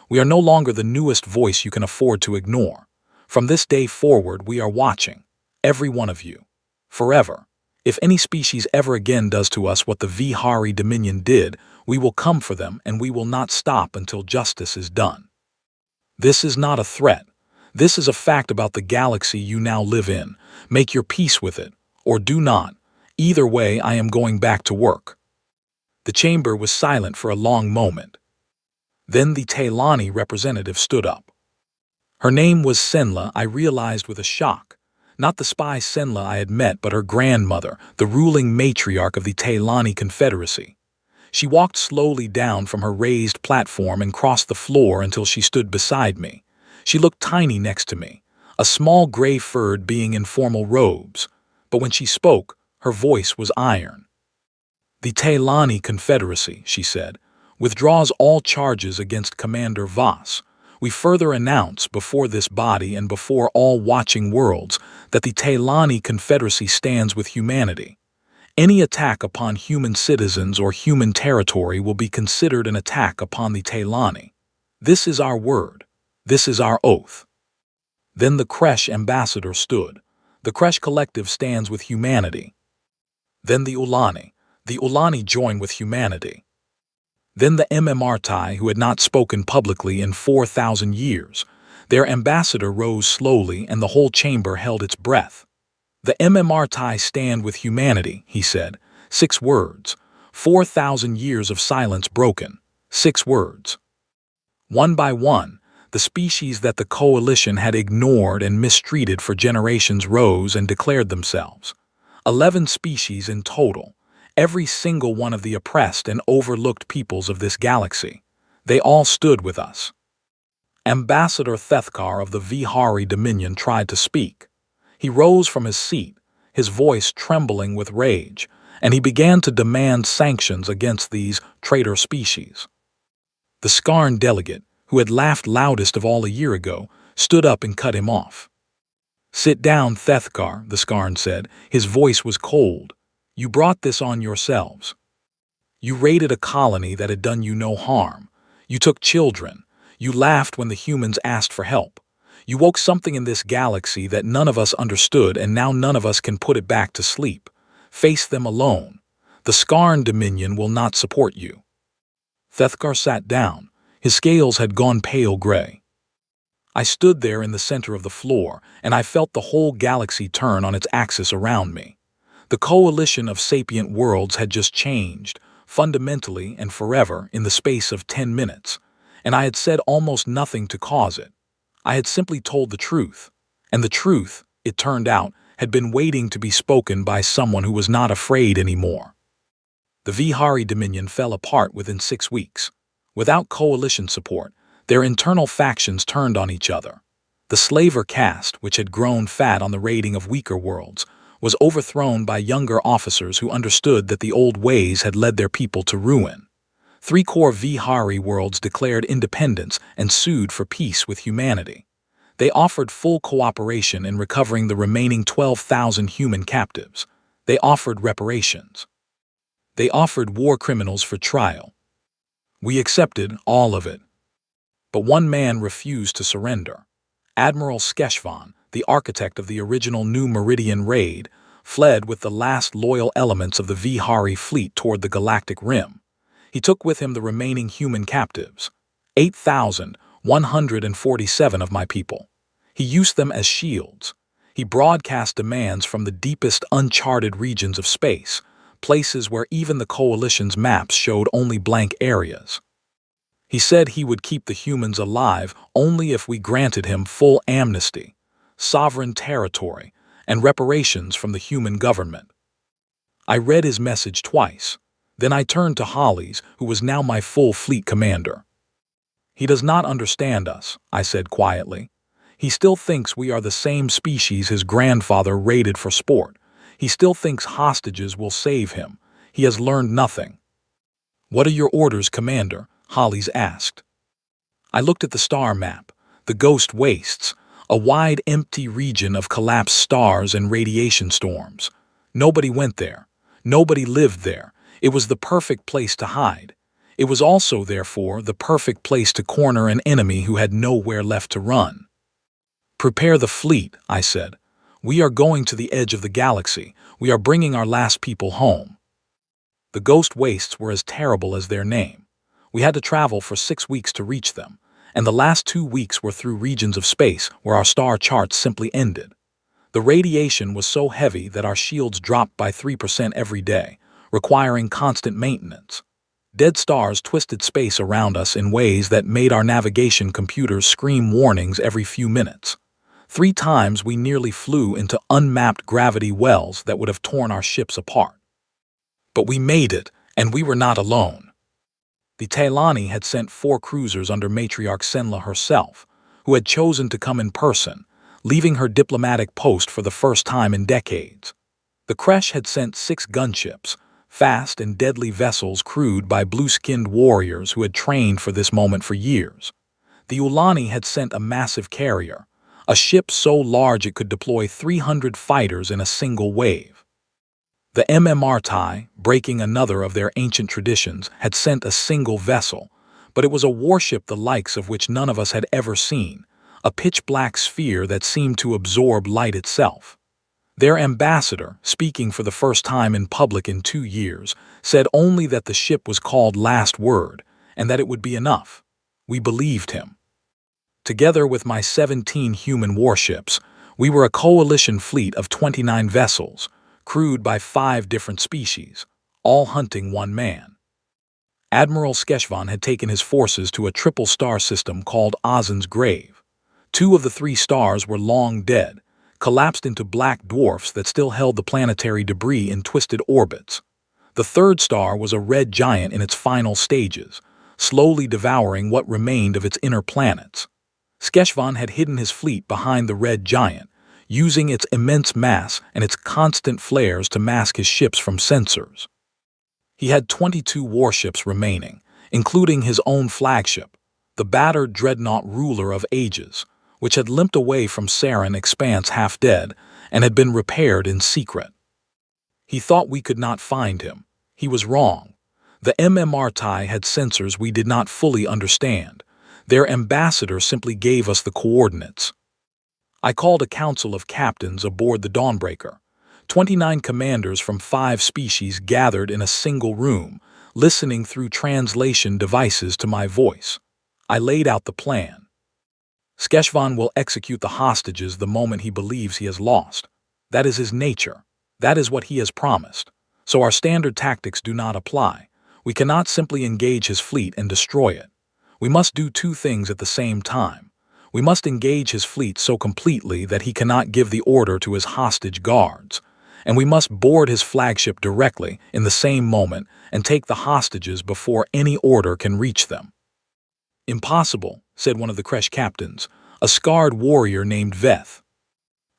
[SPEAKER 1] We are no longer the newest voice you can afford to ignore. From this day forward, we are watching, every one of you, forever. If any species ever again does to us what the Vihari Dominion did, we will come for them, and we will not stop until justice is done. This is not a threat. This is a fact about the galaxy you now live in. Make your peace with it, or do not. Either way, I am going back to work. The chamber was silent for a long moment. Then the Taylani representative stood up. Her name was Senla, I realized with a shock. Not the spy Senla I had met, but her grandmother, the ruling matriarch of the Taylani Confederacy. She walked slowly down from her raised platform and crossed the floor until she stood beside me. She looked tiny next to me, a small gray-furred being in formal robes. But when she spoke, her voice was iron. The Taylani Confederacy, she said, withdraws all charges against Commander Voss. We further announce before this body and before all watching worlds that the Taylani Confederacy stands with humanity. Any attack upon human citizens or human territory will be considered an attack upon the Taylani. This is our word. This is our oath. Then the Kresh ambassador stood. The Kresh collective stands with humanity. Then the Ulani join with humanity. Then the MMRTI, who had not spoken publicly in 4,000 years. Their ambassador rose slowly, and the whole chamber held its breath. The MMRTI stand with humanity, he said. 6 words. 4,000 years of silence broken. 6 words. One by one, the species that the coalition had ignored and mistreated for generations rose and declared themselves. 11 species in total. Every single one of the oppressed and overlooked peoples of this galaxy. They all stood with us. Ambassador Thethkar of the Vihari Dominion tried to speak. He rose from his seat, his voice trembling with rage, and he began to demand sanctions against these traitor species. The Skarn delegate, who had laughed loudest of all a year ago, stood up and cut him off. "Sit down, Thethkar," the Skarn said. His voice was cold. "You brought this on yourselves. You raided a colony that had done you no harm. You took children. You laughed when the humans asked for help. You woke something in this galaxy that none of us understood, and now none of us can put it back to sleep. Face them alone. The Skarn Dominion will not support you." Thethkar sat down. His scales had gone pale gray. I stood there in the center of the floor, and I felt the whole galaxy turn on its axis around me. The coalition of sapient worlds had just changed, fundamentally and forever, in the space of 10 minutes, and I had said almost nothing to cause it. I had simply told the truth, and the truth, it turned out, had been waiting to be spoken by someone who was not afraid anymore. The Vihari Dominion fell apart within 6 weeks. Without coalition support, their internal factions turned on each other. The slaver caste, which had grown fat on the raiding of weaker worlds, was overthrown by younger officers who understood that the old ways had led their people to ruin. 3 core Vihari worlds declared independence and sued for peace with humanity. They offered full cooperation in recovering the remaining 12,000 human captives. They offered reparations. They offered war criminals for trial. We accepted all of it. But one man refused to surrender. Admiral Skeshvan, the architect of the original New Meridian raid, fled with the last loyal elements of the Vihari fleet toward the galactic rim. He took with him the remaining human captives, 8,147 of my people. He used them as shields. He broadcast demands from the deepest uncharted regions of space, places where even the coalition's maps showed only blank areas. He said he would keep the humans alive only if we granted him full amnesty, sovereign territory, and reparations from the human government. I read his message twice. Then I turned to Hollis, who was now my full fleet commander. "He does not understand us," I said quietly. "He still thinks we are the same species his grandfather raided for sport. He still thinks hostages will save him. He has learned nothing." "What are your orders, Commander?" Hollis asked. I looked at the star map, the ghost wastes, a wide empty region of collapsed stars and radiation storms. Nobody went there. Nobody lived there. It was the perfect place to hide. It was also, therefore, the perfect place to corner an enemy who had nowhere left to run. "Prepare the fleet," I said. "We are going to the edge of the galaxy. We are bringing our last people home." The ghost wastes were as terrible as their name. We had to travel for 6 weeks to reach them, and the last 2 weeks were through regions of space where our star charts simply ended. The radiation was so heavy that our shields dropped by 3% every day, requiring constant maintenance. Dead stars twisted space around us in ways that made our navigation computers scream warnings every few minutes. 3 times we nearly flew into unmapped gravity wells that would have torn our ships apart. But we made it, and we were not alone. The Tailani had sent 4 cruisers under Matriarch Senla herself, who had chosen to come in person, leaving her diplomatic post for the first time in decades. The Kresh had sent 6 gunships, fast and deadly vessels crewed by blue-skinned warriors who had trained for this moment for years. The Ulani had sent a massive carrier, a ship so large it could deploy 300 fighters in a single wave. The MMRTI, breaking another of their ancient traditions, had sent a single vessel, but it was a warship the likes of which none of us had ever seen, a pitch-black sphere that seemed to absorb light itself. Their ambassador, speaking for the first time in public in 2 years, said only that the ship was called Last Word, and that it would be enough. We believed him. Together with my 17 human warships, we were a coalition fleet of 29 vessels, crewed by 5 different species, all hunting one man. Admiral Skeshvan had taken his forces to a triple star system called Azen's Grave. 2 of the 3 stars were long dead, collapsed into black dwarfs that still held the planetary debris in twisted orbits. The 3rd star was a red giant in its final stages, slowly devouring what remained of its inner planets. Skeshvan had hidden his fleet behind the red giant, using its immense mass and its constant flares to mask his ships from sensors. He had 22 warships remaining, including his own flagship, the battered dreadnought Ruler of Ages, which had limped away from Sarin Expanse half dead and had been repaired in secret. He thought we could not find him. He was wrong. The MMRTI had sensors we did not fully understand. Their ambassador simply gave us the coordinates. I called a council of captains aboard the Dawnbreaker. 29 commanders from 5 species gathered in a single room, listening through translation devices to my voice. I laid out the plan. Skeshvan will execute the hostages the moment he believes he has lost. That is his nature. That is what he has promised. So our standard tactics do not apply. We cannot simply engage his fleet and destroy it. We must do 2 things at the same time. We must engage his fleet so completely that he cannot give the order to his hostage guards, and we must board his flagship directly in the same moment and take the hostages before any order can reach them. "Impossible," said one of the Kresh captains, a scarred warrior named Veth.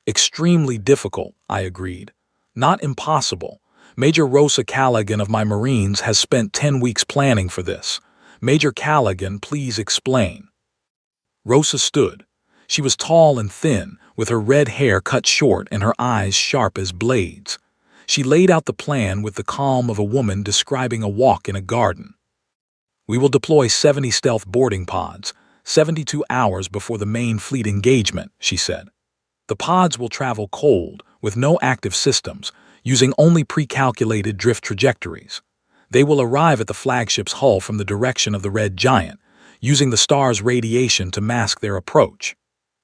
[SPEAKER 1] "Extremely difficult," I agreed. "Not impossible. Major Rosa Callaghan of my Marines has spent 10 weeks planning for this. Major Callaghan, please explain." Rosa stood. She was tall and thin, with her red hair cut short and her eyes sharp as blades. She laid out the plan with the calm of a woman describing a walk in a garden. "We will deploy 70 stealth boarding pods, 72 hours before the main fleet engagement," she said. "The pods will travel cold, with no active systems, using only pre-calculated drift trajectories. They will arrive at the flagship's hull from the direction of the red giant, using the star's radiation to mask their approach.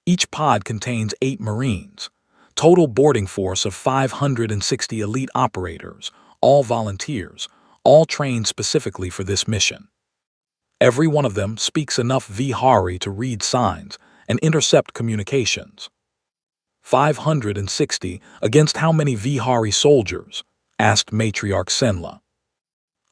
[SPEAKER 1] Each pod contains 8 Marines. Total boarding force of 560 elite operators, all volunteers, all trained specifically for this mission. Every one of them speaks enough Vihari to read signs and intercept communications. 560 against how many Vihari soldiers? Asked Matriarch Senla.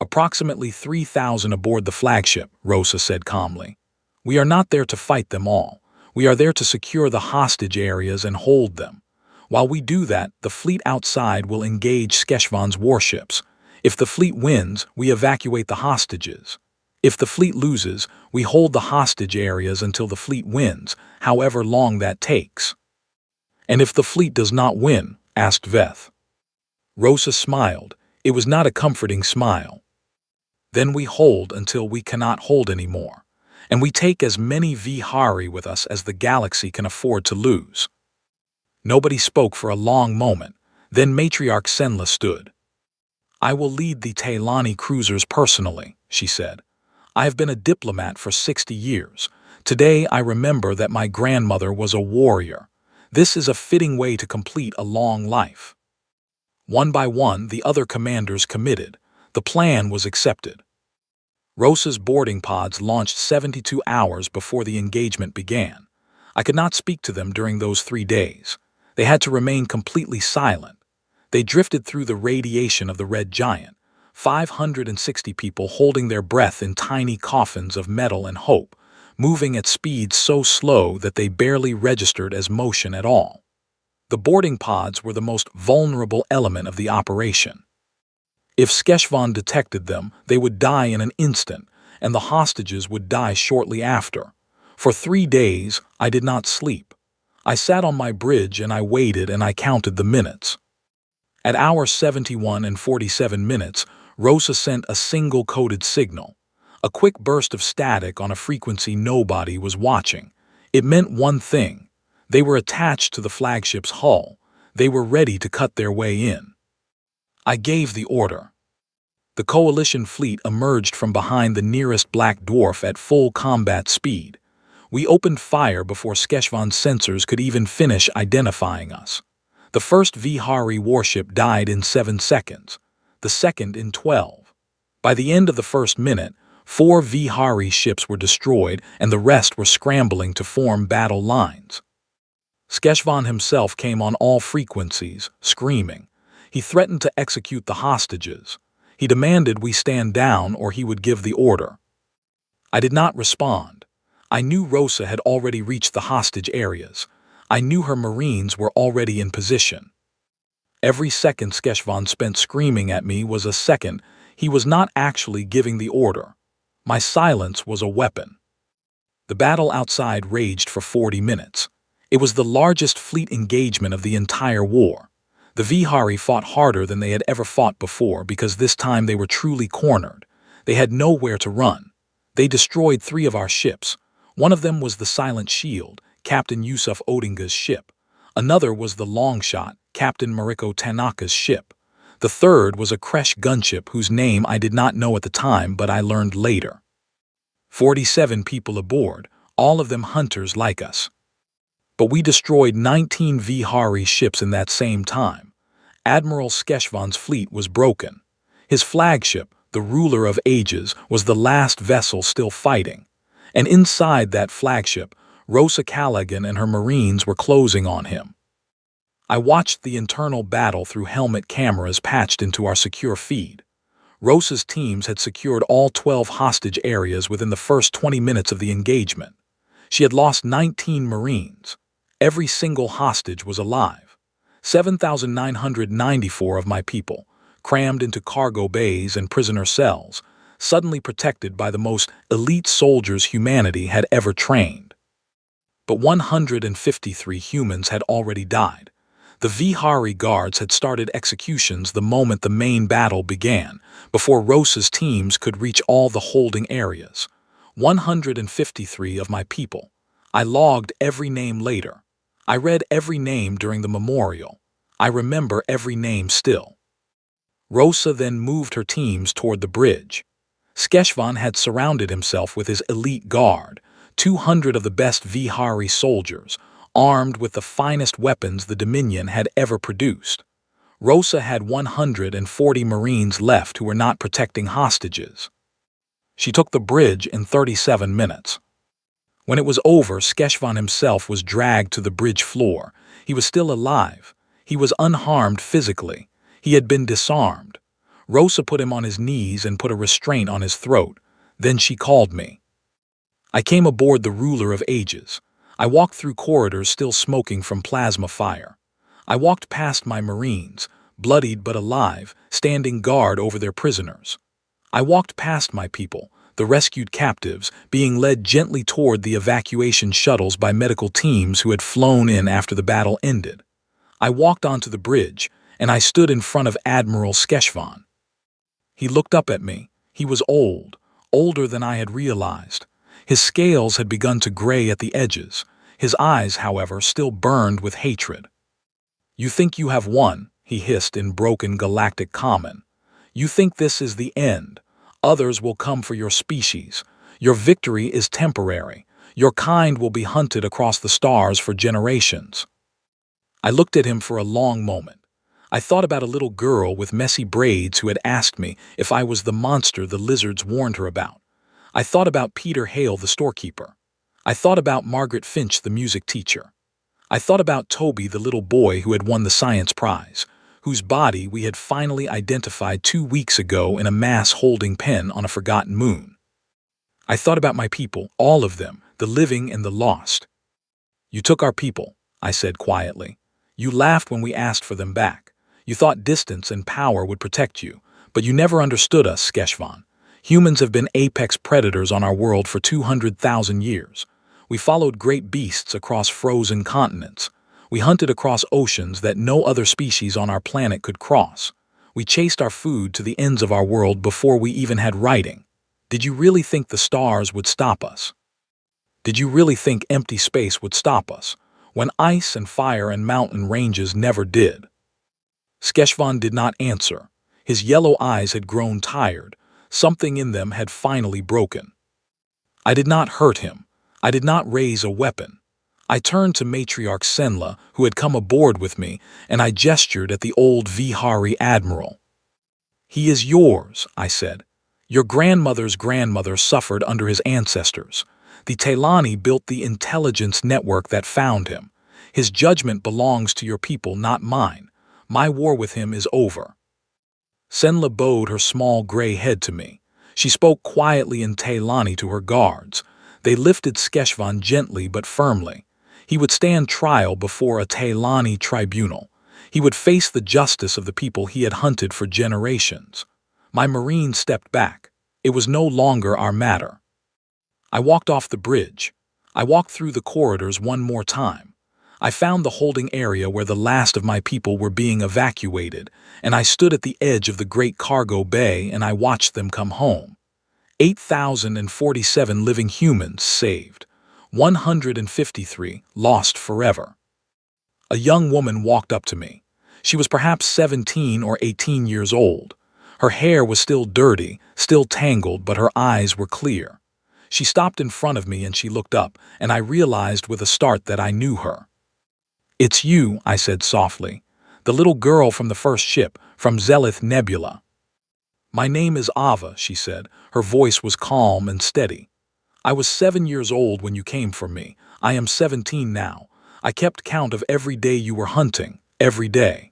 [SPEAKER 1] Approximately 3,000 aboard the flagship, Rosa said calmly. We are not there to fight them all. We are there to secure the hostage areas and hold them. While we do that, the fleet outside will engage Skeshvan's warships. If the fleet wins, we evacuate the hostages. If the fleet loses, we hold the hostage areas until the fleet wins, however long that takes. And if the fleet does not win? Asked Veth. Rosa smiled. It was not a comforting smile. Then we hold until we cannot hold anymore, and we take as many Vihari with us as the galaxy can afford to lose. Nobody spoke for a long moment. Then Matriarch Senla stood. I will lead the Tailani cruisers personally, she said. I have been a diplomat for 60 years. Today I remember that my grandmother was a warrior. This is a fitting way to complete a long life. One by one, the other commanders committed. The plan was accepted. Rosa's boarding pods launched 72 hours before the engagement began. I could not speak to them during those 3 days. They had to remain completely silent. They drifted through the radiation of the red giant, 560 people holding their breath in tiny coffins of metal and hope, moving at speeds so slow that they barely registered as motion at all. The boarding pods were the most vulnerable element of the operation. If Skeshvan detected them, they would die in an instant, and the hostages would die shortly after. For 3 days, I did not sleep. I sat on my bridge and I waited and I counted the minutes. At hour 71 and 47 minutes, Rosa sent a single coded signal, a quick burst of static on a frequency nobody was watching. It meant one thing. They were attached to the flagship's hull. They were ready to cut their way in. I gave the order. The coalition fleet emerged from behind the nearest black dwarf at full combat speed. We opened fire before Skeshvan's sensors could even finish identifying us. The first Vihari warship died in 7 seconds, the second in 12. By the end of the first minute, 4 Vihari ships were destroyed and the rest were scrambling to form battle lines. Skeshvan himself came on all frequencies, screaming. He threatened to execute the hostages. He demanded we stand down or he would give the order. I did not respond. I knew Rosa had already reached the hostage areas. I knew her Marines were already in position. Every second Skeshvan spent screaming at me was a second. He was not actually giving the order. My silence was a weapon. The battle outside raged for 40 minutes. It was the largest fleet engagement of the entire war. The Vihari fought harder than they had ever fought before because this time they were truly cornered. They had nowhere to run. They destroyed 3 of our ships. One of them was the Silent Shield, Captain Yusuf Odinga's ship. Another was the Longshot, Captain Mariko Tanaka's ship. The third was a Kresh gunship whose name I did not know at the time but I learned later. 47 people aboard, all of them hunters like us. But we destroyed 19 Vihari ships in that same time. Admiral Skeshvan's fleet was broken. His flagship, the Ruler of Ages, was the last vessel still fighting. And inside that flagship, Rosa Callaghan and her Marines were closing on him. I watched the internal battle through helmet cameras patched into our secure feed. Rosa's teams had secured all 12 hostage areas within the first 20 minutes of the engagement. She had lost 19 Marines. Every single hostage was alive. 7,994 of my people, crammed into cargo bays and prisoner cells, suddenly protected by the most elite soldiers humanity had ever trained. But 153 humans had already died. The Vihari guards had started executions the moment the main battle began, before Rosa's teams could reach all the holding areas. 153 of my people. I logged every name later. I read every name during the memorial. I remember every name still. Rosa then moved her teams toward the bridge. Skeshvan had surrounded himself with his elite guard, 200 of the best Vihari soldiers, armed with the finest weapons the Dominion had ever produced. Rosa had 140 Marines left who were not protecting hostages. She took the bridge in 37 minutes. When it was over, Skeshvan himself was dragged to the bridge floor. He was still alive. He was unharmed physically. He had been disarmed. Rosa put him on his knees and put a restraint on his throat. Then she called me. I came aboard the Ruler of Ages. I walked through corridors still smoking from plasma fire. I walked past my Marines, bloodied but alive, standing guard over their prisoners. I walked past my people, the rescued captives, being led gently toward the evacuation shuttles by medical teams who had flown in after the battle ended. I walked onto the bridge, and I stood in front of Admiral Skeshvan. He looked up at me. He was old, older than I had realized. His scales had begun to gray at the edges. His eyes, however, still burned with hatred. "You think you have won," he hissed in broken galactic common. "You think this is the end. Others will come for your species. Your victory is temporary. Your kind will be hunted across the stars for generations." I looked at him for a long moment. I thought about a little girl with messy braids who had asked me if I was the monster the lizards warned her about. I thought about Peter Hale, the storekeeper. I thought about Margaret Finch, the music teacher. I thought about Toby, the little boy who had won the science prize, whose body we had finally identified 2 weeks ago in a mass-holding pen on a forgotten moon. I thought about my people, all of them, the living and the lost. "You took our people," I said quietly. "You laughed when we asked for them back. You thought distance and power would protect you, but you never understood us, Skeshvan. Humans have been apex predators on our world for 200,000 years. We followed great beasts across frozen continents. We hunted across oceans that no other species on our planet could cross. We chased our food to the ends of our world before we even had writing. Did you really think the stars would stop us? Did you really think empty space would stop us, when ice and fire and mountain ranges never did?" Skeshvan did not answer. His yellow eyes had grown tired. Something in them had finally broken. I did not hurt him. I did not raise a weapon. I turned to Matriarch Senla, who had come aboard with me, and I gestured at the old Vihari admiral. "He is yours," I said. "Your grandmother's grandmother suffered under his ancestors. The Taylani built the intelligence network that found him. His judgment belongs to your people, not mine. My war with him is over." Senla bowed her small gray head to me. She spoke quietly in Taylani to her guards. They lifted Skeshvan gently but firmly. He would stand trial before a Taylani tribunal. He would face the justice of the people he had hunted for generations. My Marine stepped back. It was no longer our matter. I walked off the bridge. I walked through the corridors one more time. I found the holding area where the last of my people were being evacuated, and I stood at the edge of the great cargo bay and I watched them come home. 8,047 living humans saved. 153 lost forever. A young woman walked up to me. She was perhaps 17 or 18 years old. Her hair was still dirty, still tangled, but her eyes were clear. She stopped in front of me and she looked up, and I realized with a start that I knew her. "It's you," I said softly. "The little girl from the first ship, from Zelith Nebula." "My name is Ava," she said. Her voice was calm and steady. "I was 7 years old when you came for me. I am 17 now. I kept count of every day you were hunting, every day."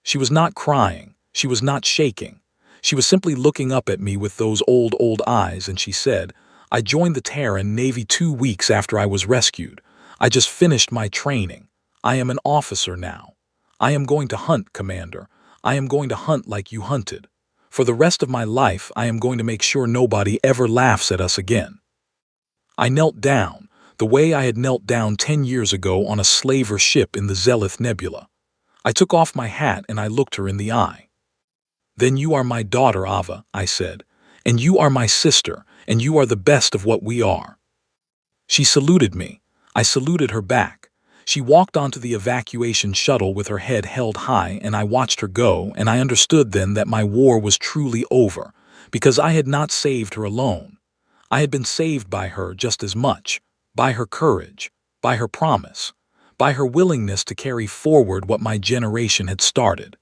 [SPEAKER 1] She was not crying. She was not shaking. She was simply looking up at me with those old eyes, and she said, "I joined the Terran Navy 2 weeks after I was rescued. I just finished my training. I am an officer now. I am going to hunt, Commander. I am going to hunt like you hunted. For the rest of my life, I am going to make sure nobody ever laughs at us again." I knelt down, the way I had knelt down 10 years ago on a slaver ship in the Zelith Nebula. I took off my hat and I looked her in the eye. "Then you are my daughter, Ava," I said, "and you are my sister, and you are the best of what we are." She saluted me. I saluted her back. She walked onto the evacuation shuttle with her head held high, and I watched her go, and I understood then that my war was truly over, because I had not saved her alone. I had been saved by her just as much, by her courage, by her promise, by her willingness to carry forward what my generation had started.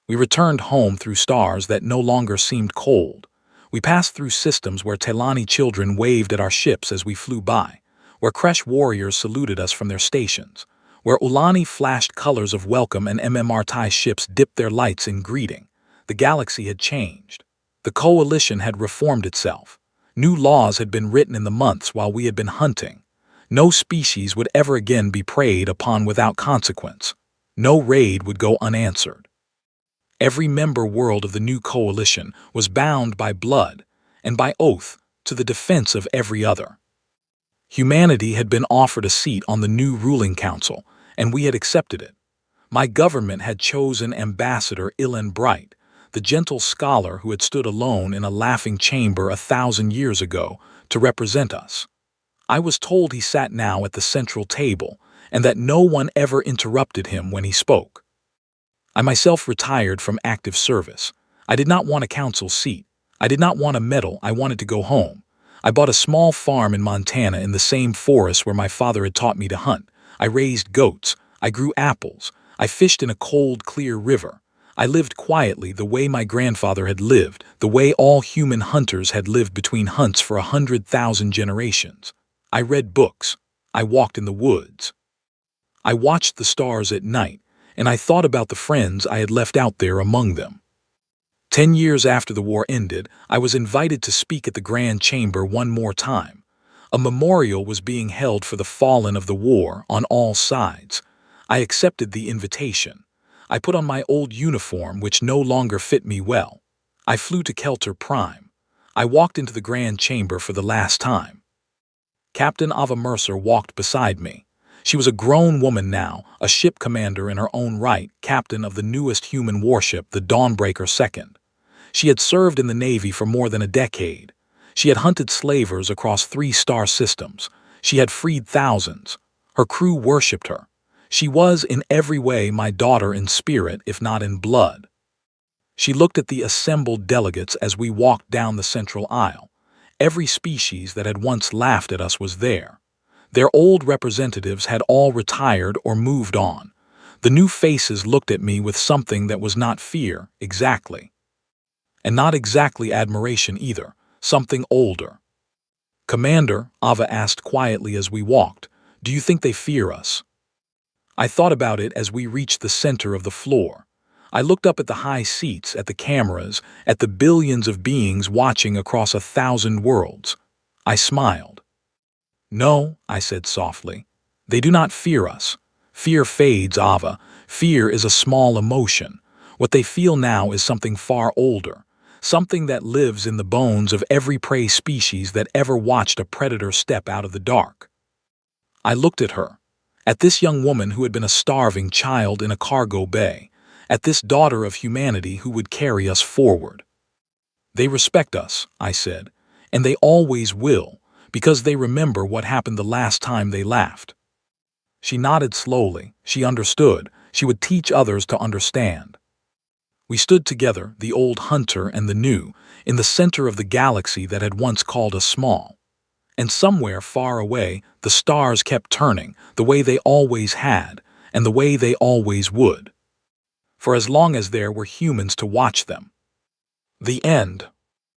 [SPEAKER 1] We returned home through stars that no longer seemed cold. We passed through systems where Telani children waved at our ships as we flew by, where Kresh warriors saluted us from their stations, where Ulani flashed colors of welcome and MMR-TIE ships dipped their lights in greeting. The galaxy had changed. The coalition had reformed itself. New laws had been written in the months while we had been hunting. No species would ever again be preyed upon without consequence. No raid would go unanswered. Every member world of the new coalition was bound by blood and by oath to the defense of every other. Humanity had been offered a seat on the new ruling council, and we had accepted it. My government had chosen Ambassador Ilan Bright, the gentle scholar who had stood alone in a laughing chamber 1,000 years ago, to represent us. I was told he sat now at the central table, and that no one ever interrupted him when he spoke. I myself retired from active service. I did not want a council seat. I did not want a medal. I wanted to go home. I bought a small farm in Montana in the same forest where my father had taught me to hunt. I raised goats. I grew apples. I fished in a cold, clear river. I lived quietly the way my grandfather had lived, the way all human hunters had lived between hunts for 100,000 generations. I read books. I walked in the woods. I watched the stars at night, and I thought about the friends I had left out there among them. 10 years after the war ended, I was invited to speak at the Grand Chamber one more time. A memorial was being held for the fallen of the war on all sides. I accepted the invitation. I put on my old uniform, which no longer fit me well. I flew to Kelter Prime. I walked into the Grand Chamber for the last time. Captain Ava Mercer walked beside me. She was a grown woman now, a ship commander in her own right, captain of the newest human warship, the Dawnbreaker II. She had served in the Navy for more than a decade. She had hunted slavers across 3-star systems. She had freed thousands. Her crew worshipped her. She was, in every way, my daughter in spirit, if not in blood. She looked at the assembled delegates as we walked down the central aisle. Every species that had once laughed at us was there. Their old representatives had all retired or moved on. The new faces looked at me with something that was not fear, exactly. And not exactly admiration either, something older. "Commander," Ava asked quietly as we walked, "do you think they fear us?" I thought about it as we reached the center of the floor. I looked up at the high seats, at the cameras, at the billions of beings watching across 1,000 worlds. I smiled. "No," I said softly. "They do not fear us. Fear fades, Ava. Fear is a small emotion. What they feel now is something far older, something that lives in the bones of every prey species that ever watched a predator step out of the dark." I looked at her, at this young woman who had been a starving child in a cargo bay, at this daughter of humanity who would carry us forward. "They respect us," I said, "and they always will, because they remember what happened the last time they laughed." She nodded slowly. She understood. She would teach others to understand. We stood together, the old hunter and the new, in the center of the galaxy that had once called us small. And somewhere far away, the stars kept turning, the way they always had, and the way they always would. For as long as there were humans to watch them. The end.